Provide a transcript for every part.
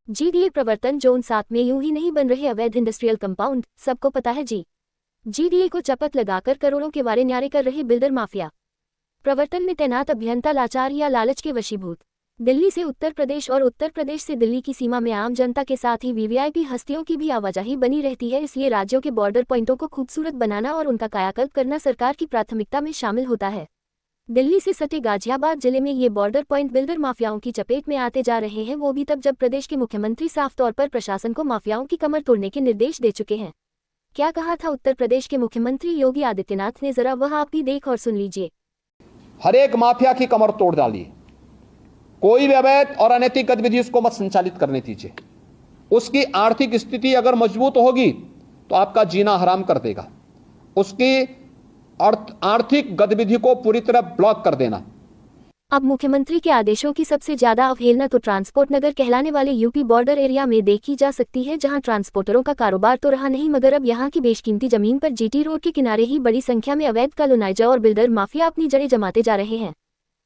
GDA प्रवर्तन zone 7 में यूं ही नहीं बन रहे अवैध इंडस्ट्रियल कंपाउंड, सबको पता है जी। जीडीए को चपत लगाकर करोड़ों के वारे न्यारे कर रहे बिल्डर माफिया। प्रवर्तन में तैनात अभियंता लाचार या लालच के वशीभूत। दिल्ली से उत्तर प्रदेश और उत्तर प्रदेश से दिल्ली की सीमा में आम जनता के साथ ही वीवीआईपी हस्तियों की भी आवाजाही बनी रहती है, इसलिए राज्यों के बॉर्डर पॉइंटों को खूबसूरत बनाना और उनका कायाकल्प करना सरकार की प्राथमिकता में शामिल होता है। दिल्ली से सटे गाजियाबाद जिले में ये बॉर्डर पॉइंट बिल्डर माफियाओं की चपेट में आते जा रहे हैं, वो भी तब जब प्रदेश के मुख्यमंत्री साफ तौर पर प्रशासन को माफियाओं की कमर तोड़ने के निर्देश दे चुके हैं। क्या कहा था उत्तर प्रदेश के मुख्यमंत्री योगी आदित्यनाथ ने, जरा वह आप भी देख और सुन लीजिए। हर एक माफिया की कमर तोड़ डालिए, कोई भी अवैध और अनैतिक गतिविधि उसको मत संचालित करने दीजिए। उसकी आर्थिक स्थिति अगर मजबूत होगी तो आपका जीना हराम कर देगा। उसकी आर्थिक गतिविधि को पूरी तरह ब्लॉक कर देना। अब मुख्यमंत्री के आदेशों की सबसे ज्यादा अवहेलना तो ट्रांसपोर्ट नगर कहलाने वाले यूपी बॉर्डर एरिया में देखी जा सकती है, जहां ट्रांसपोर्टरों का कारोबार तो रहा नहीं, मगर अब यहां की बेशकीमती जमीन पर जीटी रोड के किनारे ही बड़ी संख्या में अवैध कॉलोनाइजर और बिल्डर माफिया अपनी जड़ें जमाते जा रहे हैं।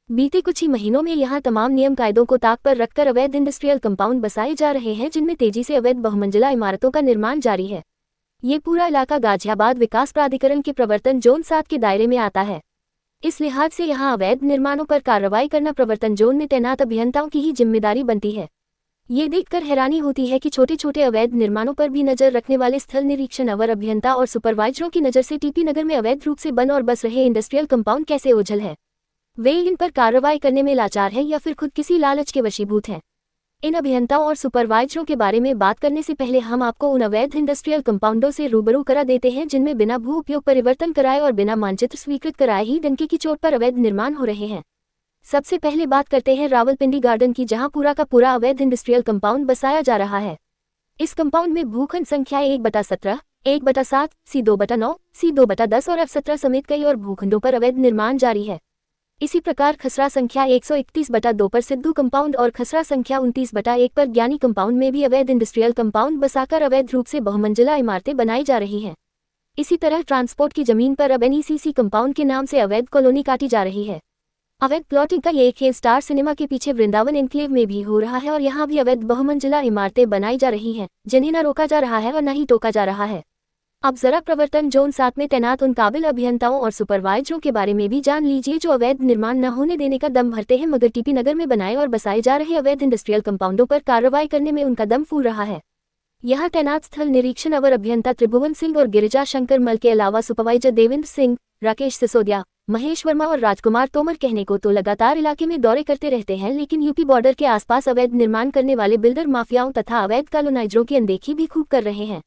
बीते कुछ ही महीनों में यहां तमाम नियम कायदों को ताक पर रखकर अवैध इंडस्ट्रियल कंपाउंड बसाए जा रहे हैं, जिनमें तेजी से अवैध बहुमंजिला इमारतों का निर्माण जारी है। ये पूरा इलाका गाजियाबाद विकास प्राधिकरण के प्रवर्तन जोन 7 के दायरे में आता है। इस लिहाज से यहाँ अवैध निर्माणों पर कार्रवाई करना प्रवर्तन जोन में तैनात अभियंताओं की ही जिम्मेदारी बनती है। ये देखकर हैरानी होती है कि छोटे छोटे अवैध निर्माणों पर भी नजर रखने वाले स्थल निरीक्षण अवर अभियंता और सुपरवाइजरों की नजर से टीपी नगर में अवैध रूप से बन और बस रहे इंडस्ट्रियल कंपाउंड कैसे ओझल है। वे इन पर कार्रवाई करने में लाचार हैं या फिर खुद किसी लालच के वशीभूत हैं। इन अभियंताओं और सुपरवाइजरों के बारे में बात करने से पहले हम आपको उन अवैध इंडस्ट्रियल कंपाउंडों से रूबरू करा देते हैं जिनमें बिना भू उपयोग परिवर्तन कराए और बिना मानचित्र स्वीकृत कराए ही डंके की चोट पर अवैध निर्माण हो रहे हैं। सबसे पहले बात करते हैं रावलपिंडी गार्डन की, जहां पूरा का पूरा अवैध इंडस्ट्रियल कंपाउंड बसाया जा रहा है। इस कंपाउंड में भूखंड संख्या 1/17, 1/7, C2/9, C2/10 और F17 समेत कई और भूखंडों पर अवैध निर्माण जारी है। इसी प्रकार खसरा संख्या 131/2 पर सिद्धू कंपाउंड और खसरा संख्या 29/1 पर ज्ञानी कंपाउंड में भी अवैध इंडस्ट्रियल कंपाउंड बसाकर अवैध रूप से बहुमंजिला इमारतें बनाई जा रही हैं। इसी तरह ट्रांसपोर्ट की जमीन पर अब NECC कंपाउंड के नाम से अवैध कॉलोनी काटी जा रही है। अवैध प्लॉटिंग का ये खेल स्टार सिनेमा के पीछे वृंदावन एनक्लेव में भी हो रहा है और यहाँ भी अवैध बहुमंजिला इमारतें बनाई जा रही हैं, जिन्हें न रोका जा रहा है और न ही टोका जा रहा है। अब जरा प्रवर्तन जोन 7 में तैनात उन काबिल अभियंताओं और सुपरवाइजरों के बारे में भी जान लीजिए, जो अवैध निर्माण न होने देने का दम भरते हैं, मगर टीपी नगर में बनाए और बसाए जा रहे अवैध इंडस्ट्रियल कंपाउंडों पर कार्रवाई करने में उनका दम फूल रहा है। यहाँ तैनात स्थल निरीक्षण अवर अभियंता त्रिभुवन सिंह और गिरिजा शंकर मल के अलावा सुपरवाइजर देवेंद्र सिंह, राकेश सिसोदिया, महेश वर्मा और राजकुमार तोमर कहने को तो लगातार इलाके में दौरे करते रहते हैं, लेकिन यूपी बॉर्डर के आसपास अवैध निर्माण करने वाले बिल्डर माफियाओं तथा अवैध कॉलोनाइजरों की अनदेखी भी खूब कर रहे हैं।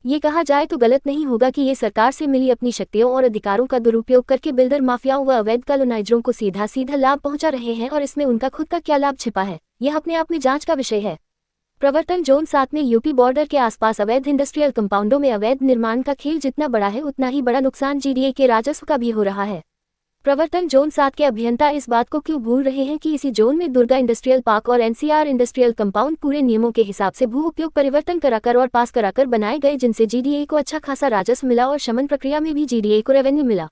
ये कहा जाए तो गलत नहीं होगा कि ये सरकार से मिली अपनी शक्तियों और अधिकारों का दुरुपयोग करके बिल्डर माफियाओं व अवैध कॉलोनाइजरों को सीधा सीधा लाभ पहुंचा रहे हैं, और इसमें उनका खुद का क्या लाभ छिपा है, यह अपने आप में जांच का विषय है। प्रवर्तन जोन 7 में यूपी बॉर्डर के आसपास अवैध इंडस्ट्रियल कंपाउंडों में अवैध निर्माण का खेल जितना बड़ा है, उतना ही बड़ा नुकसान जीडीए के राजस्व का भी हो रहा है। प्रवर्तन जोन 7 के अभियंता इस बात को क्यों भूल रहे हैं कि इसी जोन में दुर्गा इंडस्ट्रियल पार्क और NCR इंडस्ट्रियल कंपाउंड पूरे नियमों के हिसाब से भू उपयोग परिवर्तन कराकर और पास कराकर बनाए गए, जिनसे जीडीए को अच्छा खासा राजस्व मिला और शमन प्रक्रिया में भी जीडीए को रेवेन्यू मिला।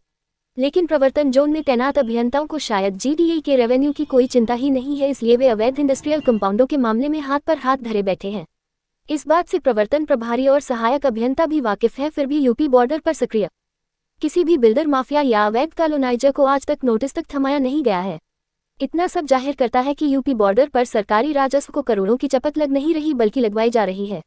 लेकिन प्रवर्तन जोन में तैनात अभियंताओं को शायद जीडीए के रेवेन्यू की कोई चिंता ही नहीं है, इसलिए वे अवैध इंडस्ट्रियल कंपाउंडों के मामले में हाथ पर हाथ धरे बैठे हैं। इस बात से प्रवर्तन प्रभारी और सहायक अभियंता भी वाकिफ है, फिर भी यूपी बॉर्डर पर सक्रिय किसी भी बिल्डर माफिया या अवैध कॉलोनाइजर को आज तक नोटिस तक थमाया नहीं गया है। इतना सब जाहिर करता है कि यूपी बॉर्डर पर सरकारी राजस्व को करोड़ों की चपत लग नहीं रही, बल्कि लगवाई जा रही है।